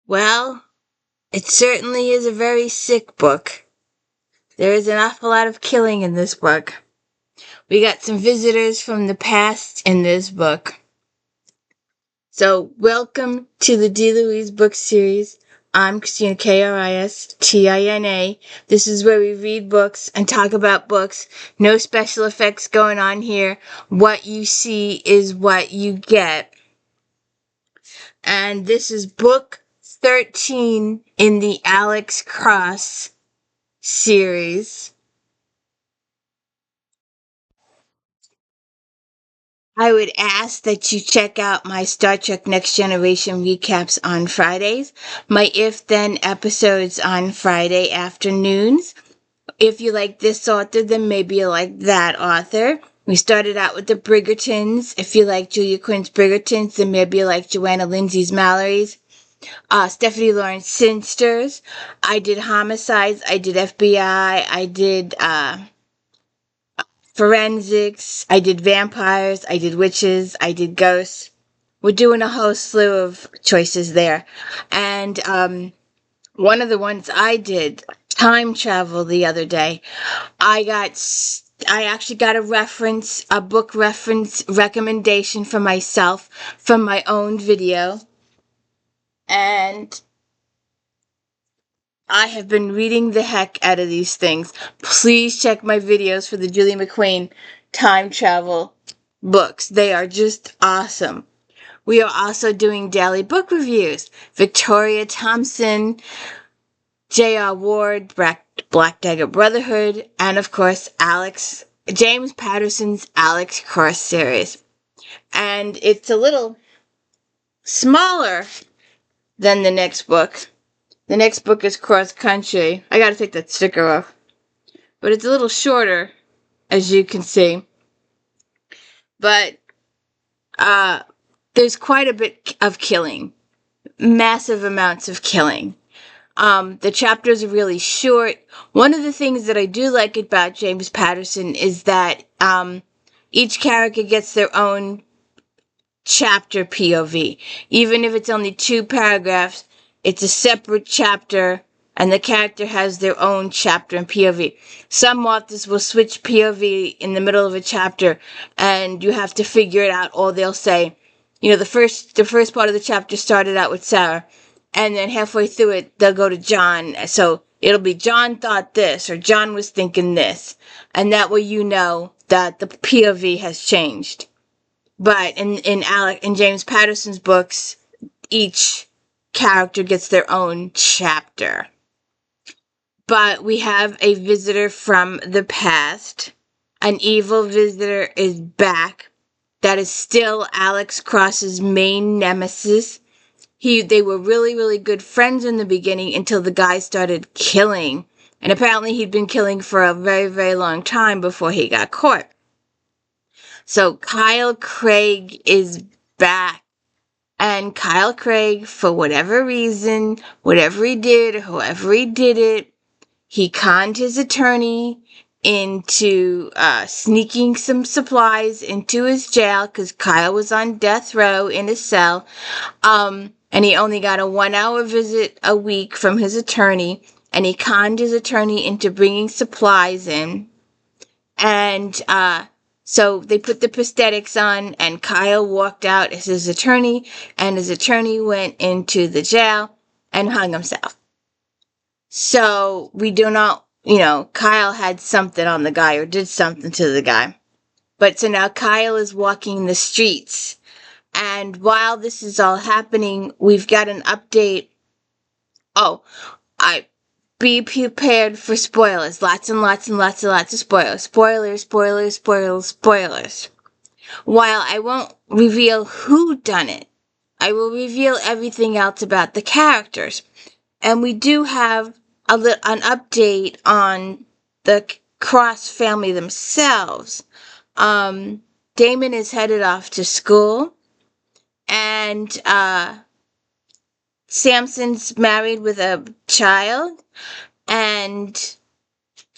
Well, it certainly is a very sick book. There is an awful lot of killing in this book. We got some visitors from the past in this book. So, welcome to the D. Louise book series. I'm Christina, Kristina. This is where we read books and talk about books. No special effects going on here. What you see is what you get. And this is book 13 in the Alex Cross series. I would ask that you check out my Star Trek Next Generation recaps on Fridays, my If Then episodes on Friday afternoons. If you like this author, then maybe you like that author. We started out with the Bridgertons. If you like Julia Quinn's Bridgertons, then maybe you like Joanna Lindsay's Mallory's. Stephanie Lawrence Sinsters. I did Homicides. I did FBI. I did Forensics. I did Vampires. I did Witches. I did Ghosts. We're doing a whole slew of choices there. And one of the ones I did, Time Travel, the other day, I actually got a book reference recommendation for myself from my own video. And I have been reading the heck out of these things. Please check my videos for the Julie McQueen time travel books. They are just awesome. We are also doing daily book reviews. Victoria Thompson, J.R. Ward, Black Dagger Brotherhood, and of course James Patterson's Alex Cross series. And it's a little smaller than the next book. The next book is Cross Country. I gotta take that sticker off. But it's a little shorter, as you can see. But, there's quite a bit of killing. Massive amounts of killing. The chapters are really short. One of the things that I do like about James Patterson is that, each character gets their own chapter POV. Even if it's only 2 paragraphs, it's a separate chapter, and the character has their own chapter and POV. Some authors will switch POV in the middle of a chapter, and you have to figure it out, or they'll say, the first part of the chapter started out with Sarah, and then halfway through it, they'll go to John. So it'll be John thought this, or John was thinking this, and that way you know that the POV has changed. But in James Patterson's books, each character gets their own chapter. But we have a visitor from the past. An evil visitor is back. That is still Alex Cross's main nemesis. They were really, really good friends in the beginning until the guy started killing. And apparently he'd been killing for a very, very long time before he got caught. So Kyle Craig is back. And Kyle Craig, for whatever reason, whatever he did, whoever he did it, he conned his attorney into sneaking some supplies into his jail because Kyle was on death row in his cell. And he only got a 1-hour visit a week from his attorney. And he conned his attorney into bringing supplies in. And so they put the prosthetics on, and Kyle walked out as his attorney, and his attorney went into the jail and hung himself. So we do not, Kyle had something on the guy or did something to the guy. But so now Kyle is walking the streets. And while this is all happening, we've got an update. Be prepared for spoilers. Lots and lots and lots and lots of spoilers. Spoilers. While I won't reveal who done it, I will reveal everything else about the characters. And we do have an update on the Cross family themselves. Damon is headed off to school. And Samson's married with a child, and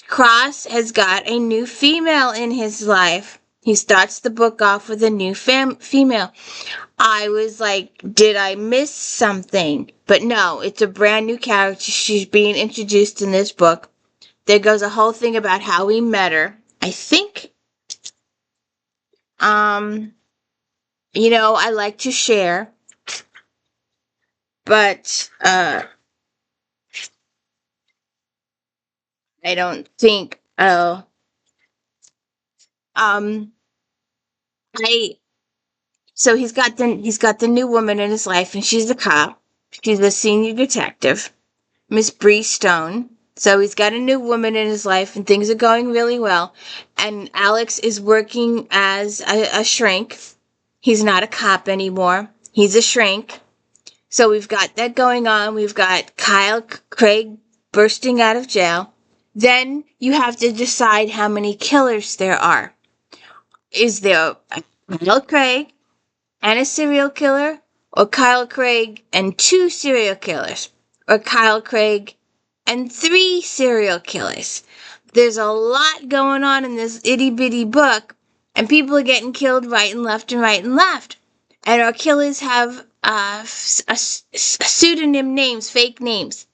Cross has got a new female in his life. He starts the book off with a new female. I was like, did I miss something? But no, it's a brand new character. She's being introduced in this book. There goes a whole thing about how we met her. I think, I like to share, but I don't think. Um, I so he's got the new woman in his life, and she's a cop. She's a senior detective, Miss Bree Stone. So he's got a new woman in his life, and things are going really well. And Alex is working as a shrink. He's not a cop anymore. He's a shrink. So we've got that going on. We've got Kyle Craig bursting out of jail. Then you have to decide how many killers there are. Is there a Kyle Craig and a serial killer, or Kyle Craig and 2 serial killers, or Kyle Craig and 3 serial killers? There's a lot going on in this itty bitty book, and people are getting killed right and left and right and left. And our killers have pseudonym names, fake names.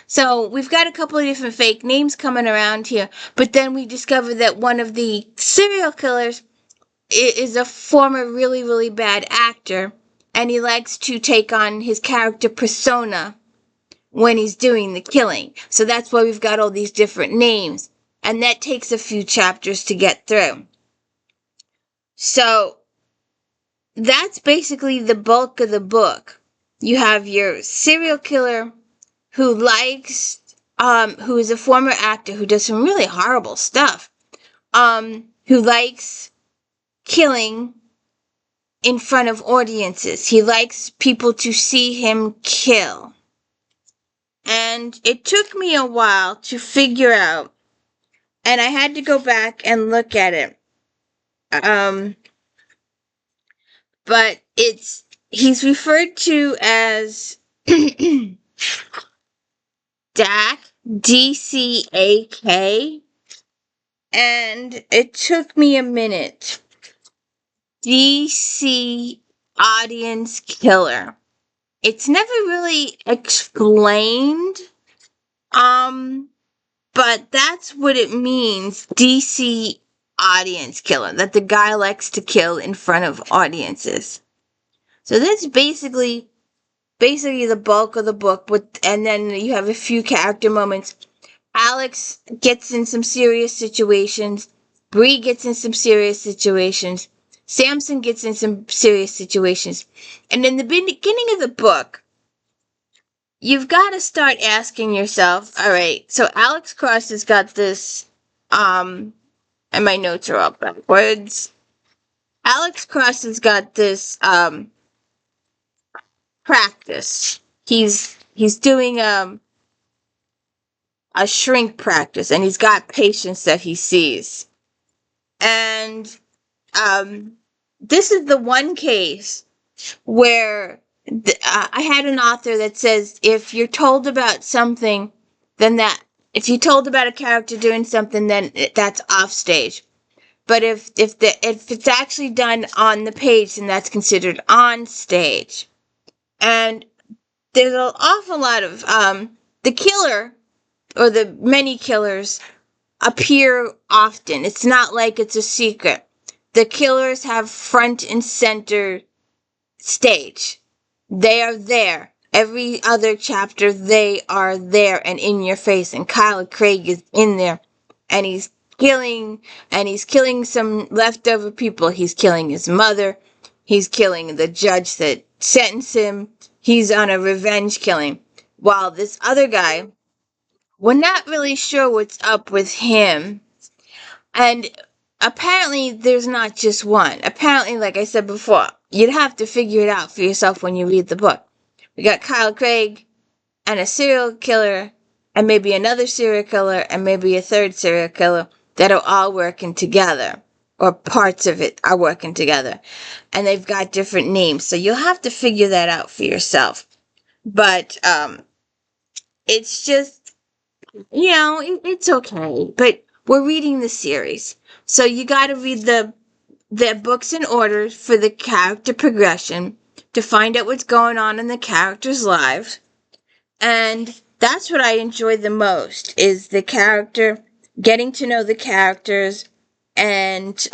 So we've got a couple of different fake names coming around here, but then we discover that one of the serial killers is a former really, really bad actor, and he likes to take on his character persona when he's doing the killing. So that's why we've got all these different names, and that takes a few chapters to get through. So that's basically the bulk of the book. You have your serial killer who who is a former actor who does some really horrible stuff, who likes killing in front of audiences. He likes people to see him kill. And it took me a while to figure out, and I had to go back and look at it. But he's referred to as Dak, DCAK, and it took me a minute. DC audience killer. It's never really explained, but that's what it means, DC audience killer, that the guy likes to kill in front of audiences. So that's basically the bulk of the book, and then you have a few character moments. Alex gets in some serious situations. Bree gets in some serious situations. Samson gets in some serious situations. And in the beginning of the book, you've got to start asking yourself, all right, so Alex Cross has got this, and my notes are all backwards. Alex Cross has got this, practice. He's doing, a shrink practice, and he's got patients that he sees. And, this is the one case where I had an author that says if you're told about something, then if you're told about a character doing something, then that's off stage. But if it's actually done on the page, then that's considered on stage. And there's an awful lot of the killer, or the many killers, appear often. It's not like it's a secret. The killers have front and center stage. They are there. Every other chapter, they are there and in your face. And Kyle Craig is in there. And he's killing some leftover people. He's killing his mother. He's killing the judge that sentenced him. He's on a revenge killing. While this other guy, we're not really sure what's up with him. And apparently there's not just one. Apparently, like I said before, you'd have to figure it out for yourself when you read the book. We got Kyle Craig and a serial killer, and maybe another serial killer, and maybe a third serial killer that are all working together, or parts of it are working together. And they've got different names, so you'll have to figure that out for yourself. But it's just, it's okay. But we're reading the series, so you got to read the the books in order for the character progression to find out what's going on in the characters' lives. And that's what I enjoy the most, is the character, getting to know the characters, and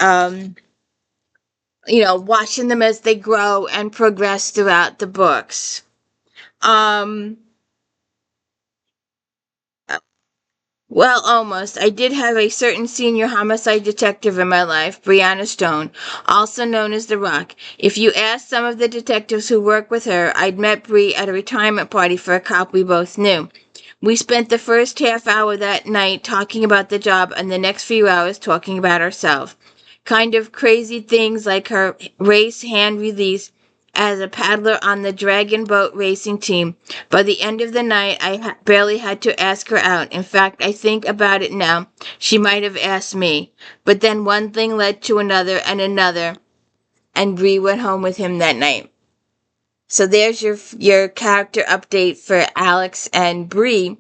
watching them as they grow and progress throughout the books. Um, well, almost. I did have a certain senior homicide detective in my life, Brianna Stone, also known as The Rock. If you ask some of the detectives who work with her, I'd met Bri at a retirement party for a cop we both knew. We spent the first half hour that night talking about the job and the next few hours talking about ourselves. Kind of crazy things like her race hand release as a paddler on the Dragon Boat racing team. By the end of the night, I barely had to ask her out. In fact, I think about it now, she might have asked me. But then one thing led to another, and Bree went home with him that night. So there's your character update for Alex and Bree.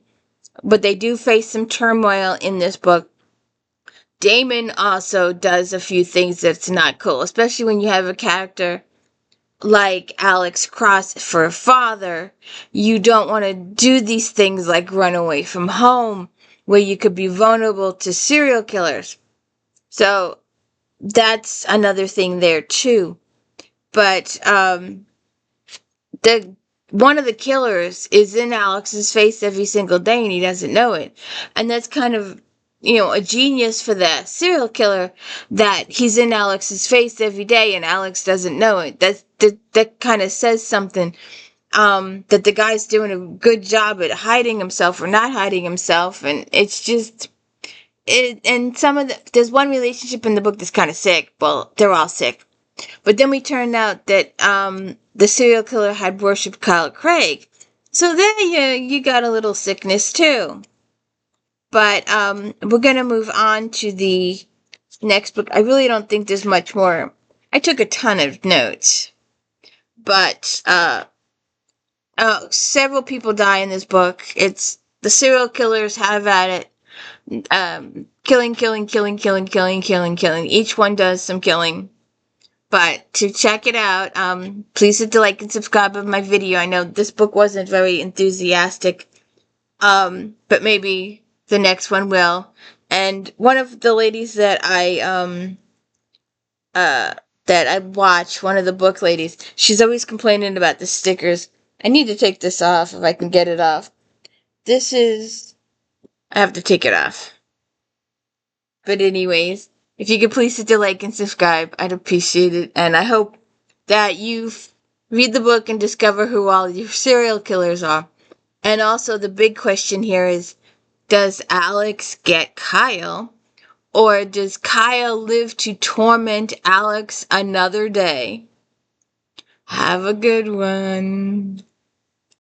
But they do face some turmoil in this book. Damon also does a few things that's not cool, especially when you have a character like Alex Cross for a father. You don't want to do these things like run away from home, where you could be vulnerable to serial killers. So that's another thing there too. But the one of the killers is in Alex's face every single day, and he doesn't know it. And that's kind of, a genius for the serial killer, that he's in Alex's face every day and Alex doesn't know it. That kind of says something. That the guy's doing a good job at hiding himself or not hiding himself, and it's just it. And there's one relationship in the book that's kind of sick. Well, they're all sick. But then we turned out that the serial killer had worshipped Kyle Craig. So there you got a little sickness too. But we're going to move on to the next book. I really don't think there's much more. I took a ton of notes. But several people die in this book. It's the serial killers have at it. Killing. Each one does some killing. But to check it out, please hit the like and subscribe of my video. I know this book wasn't very enthusiastic, but maybe the next one will. And one of the ladies that I watch, one of the book ladies, she's always complaining about the stickers. I need to take this off if I can get it off. I have to take it off. But anyways, if you could please hit the like and subscribe, I'd appreciate it. And I hope that you read the book and discover who all your serial killers are. And also the big question here is, does Alex get Kyle? Or does Kyle live to torment Alex another day? Have a good one.